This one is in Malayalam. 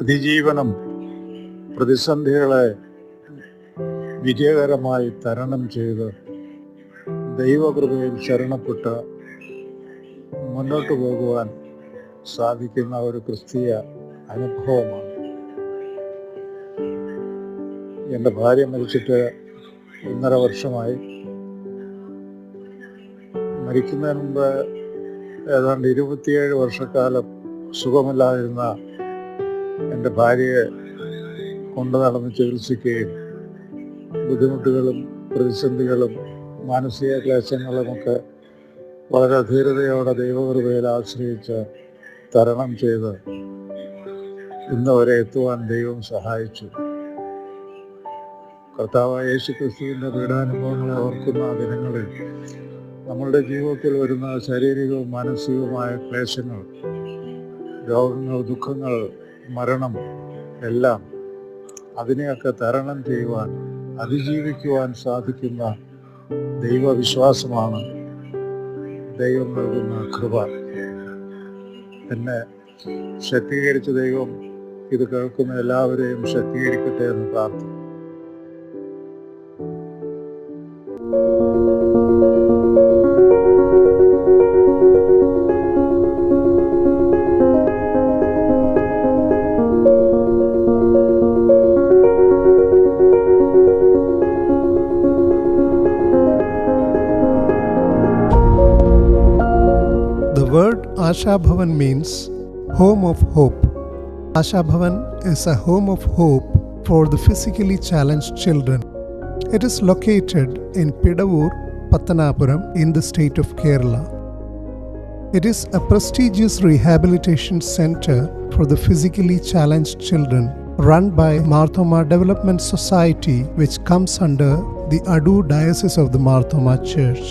അതിജീവനം പ്രതിസന്ധികളെ വിജയകരമായി തരണം ചെയ്ത് ദൈവകൃപയിൽ ശരണപ്പെട്ട് മുന്നോട്ട് പോകുവാൻ സാധിക്കുന്ന ഒരു ക്രിസ്തീയ അനുഭവമാണ്. എൻ്റെ ഭാര്യ മരിച്ചിട്ട് 1.5 വർഷമായി. മരിക്കുന്നതിന് മുമ്പ് ഏതാണ്ട് 27 വർഷക്കാലം സുഖമില്ലാതിരുന്ന എൻ്റെ ഭാര്യയെ കൊണ്ടു നടന്ന് ചികിത്സിക്കുകയും ബുദ്ധിമുട്ടുകളും പ്രതിസന്ധികളും മാനസിക ക്ലേശങ്ങളുമൊക്കെ വളരെ ധീരതയോടെ ദൈവകൃപയിൽ ആശ്രയിച്ച് തരണം ചെയ്ത് ഇന്ന് വരെ എത്തുവാൻ ദൈവം സഹായിച്ചു. കർത്താവായ യേശുക്രിസ്തുവിൻ്റെ പീഡാനുഭവങ്ങളെ ഓർക്കുന്ന ദിനങ്ങളിൽ നമ്മളുടെ ജീവിതത്തിൽ വരുന്ന ശാരീരികവും മാനസികവുമായ ക്ലേശങ്ങൾ, രോഗങ്ങൾ, ദുഃഖങ്ങൾ, മരണം എല്ലാം അതിനെയൊക്കെ തരണം ചെയ്യുവാൻ, അതിജീവിക്കുവാൻ സാധിക്കുന്ന ദൈവവിശ്വാസമാണ് ദൈവം നൽകുന്ന കൃപ. എന്നെ ശക്തീകരിച്ച ദൈവം ഇത് കേൾക്കുന്ന എല്ലാവരെയും ശക്തീകരിക്കട്ടെ എന്ന് പ്രാർത്ഥിക്കുന്നു. The word Asha Bhavan means home of hope. Asha Bhavan is a home of hope for the physically challenged children. It is located in Pidavur, Pattanapuram in the state of Kerala. It is a prestigious rehabilitation center for the physically challenged children run by Marthoma Development Society, which comes under the Adur Diocese of the Marthoma Church.